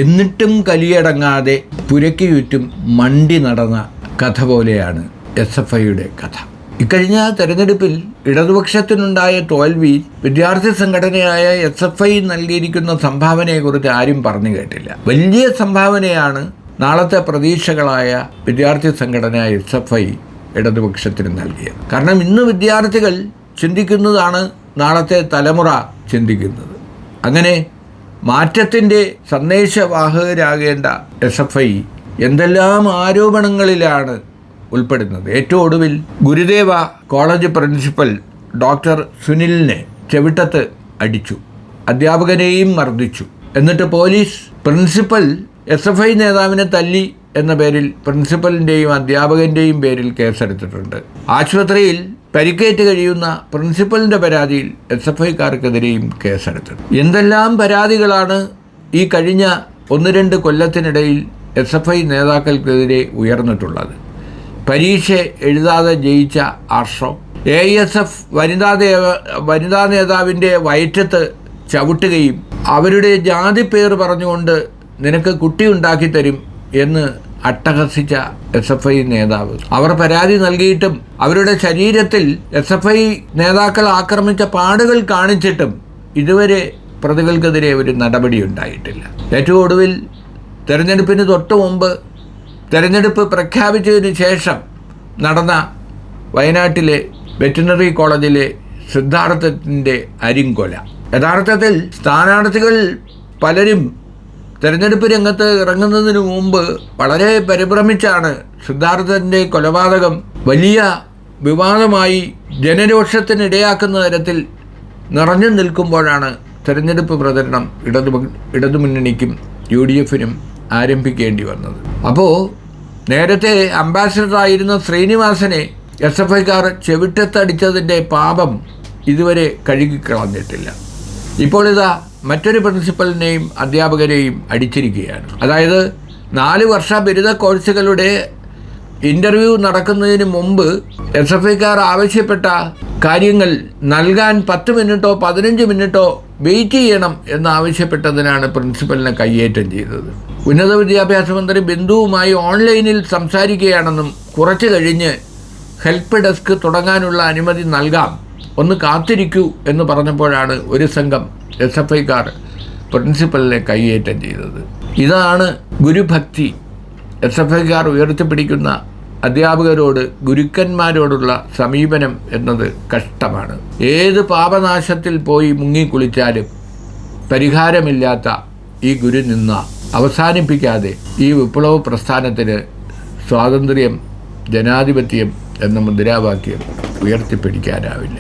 എന്നിട്ടും കലിയടങ്ങാതെ പുരയ്ക്ക് ചുറ്റും മണ്ടി നടന്ന കഥ പോലെയാണ് SFIയുടെ കഥ. ഇക്കഴിഞ്ഞ തെരഞ്ഞെടുപ്പിൽ ഇടതുപക്ഷത്തിനുണ്ടായ തോൽവി വിദ്യാർത്ഥി സംഘടനയായ SFI നൽകിയിരിക്കുന്ന സംഭാവനയെക്കുറിച്ച് ആരും പറഞ്ഞു കേട്ടില്ല. വലിയ സംഭാവനയാണ് നാളത്തെ പ്രതീക്ഷകളായ വിദ്യാർത്ഥി സംഘടന SFI ഇടതുപക്ഷത്തിന് നൽകിയത്. കാരണം ഇന്ന് വിദ്യാർത്ഥികൾ ചിന്തിക്കുന്നതാണ് നാളത്തെ തലമുറ ചിന്തിക്കുന്നത്. അങ്ങനെ മാറ്റത്തിൻ്റെ സന്ദേശവാഹകരാകേണ്ട SFI എന്തെല്ലാം ആരോപണങ്ങളിലാണ് ഉൾപ്പെടുന്നത്. ഏറ്റവും ഒടുവിൽ ഗുരുദേവ കോളേജ് പ്രിൻസിപ്പൽ ഡോക്ടർ സുനിലിനെ ചെവിട്ടത്ത് അടിച്ചു, അധ്യാപകനെയും മർദ്ദിച്ചു. എന്നിട്ട് പോലീസ് പ്രിൻസിപ്പൽ SFI നേതാവിനെ തല്ലി എന്ന പേരിൽ പ്രിൻസിപ്പലിൻ്റെയും അധ്യാപകൻ്റെയും പേരിൽ കേസെടുത്തിട്ടുണ്ട്. ആശുപത്രിയിൽ പരിക്കേറ്റ് കഴിയുന്ന പ്രിൻസിപ്പലിൻ്റെ പരാതിയിൽ SFIക്കാർക്കെതിരെയും കേസെടുത്തു. എന്തെല്ലാം പരാതികളാണ് ഈ കഴിഞ്ഞ 1-2 കൊല്ലത്തിനിടയിൽ SFI നേതാക്കൾക്കെതിരെ ഉയർന്നിട്ടുള്ളത്. പരീക്ഷ എഴുതാതെ ജയിച്ച ആർഷോ, AISF വനിതാ നേതാവിൻ്റെ വയറ്റത്ത് ചവിട്ടുകയും അവരുടെ ജാതി പേർ പറഞ്ഞുകൊണ്ട് നിനക്ക് കുട്ടി ഉണ്ടാക്കി തരും എന്ന് അട്ടഹസിച്ച SFI നേതാവ്. അവർ പരാതി നൽകിയിട്ടും അവരുടെ ശരീരത്തിൽ SFI നേതാക്കൾ ആക്രമിച്ച പാടുകൾ കാണിച്ചിട്ടും ഇതുവരെ പ്രതികൾക്കെതിരെ ഒരു നടപടി ഉണ്ടായിട്ടില്ല. ഏറ്റവും ഒടുവിൽ തെരഞ്ഞെടുപ്പിന് തൊട്ട് മുമ്പ് തെരഞ്ഞെടുപ്പ് പ്രഖ്യാപിച്ചതിന് ശേഷം നടന്ന വയനാട്ടിലെ വെറ്റിനറി കോളേജിലെ സിദ്ധാർത്ഥത്തിൻ്റെ അരിങ്കൊല. യഥാർത്ഥത്തിൽ സ്ഥാനാർത്ഥികൾ പലരും തെരഞ്ഞെടുപ്പ് രംഗത്ത് ഇറങ്ങുന്നതിന് മുമ്പ് വളരെ പരിഭ്രമിച്ചാണ് സിദ്ധാർത്ഥൻ്റെ കൊലപാതകം വലിയ വിവാദമായി ജനരോഷത്തിനിടയാക്കുന്ന തരത്തിൽ നിറഞ്ഞു നിൽക്കുമ്പോഴാണ് തെരഞ്ഞെടുപ്പ് പ്രചരണം ഇടതുമുന്നണിക്കും UDFനും ആരംഭിക്കേണ്ടി വന്നത്. അപ്പോൾ നേരത്തെ അംബാസിഡറായിരുന്ന ശ്രീനിവാസനെ SFIക്കാർ ചെവിട്ടത്തടിച്ചതിൻ്റെ പാപം ഇതുവരെ കഴുകിക്കളഞ്ഞിട്ടില്ല. ഇപ്പോൾ ഇതാ മറ്റൊരു പ്രിൻസിപ്പലിനെയും അധ്യാപകരെയും അടിച്ചിരിക്കുകയാണ്. അതായത് 4 വർഷ ബിരുദ കോഴ്സുകളുടെ ഇൻ്റർവ്യൂ നടക്കുന്നതിന് മുമ്പ് SFIക്കാർ ആവശ്യപ്പെട്ട കാര്യങ്ങൾ നൽകാൻ 10 മിനിറ്റോ 15 മിനിറ്റോ വെയിറ്റ് ചെയ്യണം എന്നാവശ്യപ്പെട്ടതിനാണ് പ്രിൻസിപ്പലിനെ കയ്യേറ്റം ചെയ്തത്. ഉന്നത വിദ്യാഭ്യാസ മന്ത്രി ബിന്ദുവുമായി ഓൺലൈനിൽ സംസാരിക്കുകയാണെന്നും കുറച്ച് കഴിഞ്ഞ് ഹെൽപ്പ് ഡെസ്ക് തുടങ്ങാനുള്ള അനുമതി നൽകാം, ഒന്ന് കാത്തിരിക്കൂ എന്ന് പറഞ്ഞപ്പോഴാണ് ഒരു സംഘം SFIക്കാർ പ്രിൻസിപ്പലിനെ കയ്യേറ്റം ചെയ്തത്. ഇതാണ് ഗുരുഭക്തി. SFIക്കാർ ഉയർത്തിപ്പിടിക്കുന്ന അധ്യാപകരോട്, ഗുരുക്കന്മാരോടുള്ള സമീപനം എന്നത് കഷ്ടമാണ്. ഏത് പാപനാശത്തിൽ പോയി മുങ്ങിക്കുളിച്ചാലും പരിഹാരമില്ലാത്ത ഈ ഗുരുനിന്ദ അവസാനിപ്പിക്കാതെ ഈ വിപ്ലവ പ്രസ്ഥാനത്തിന് സ്വാതന്ത്ര്യം, ജനാധിപത്യം എന്ന മുദ്രാവാക്യം ഉയർത്തിപ്പിടിക്കാനാവില്ല.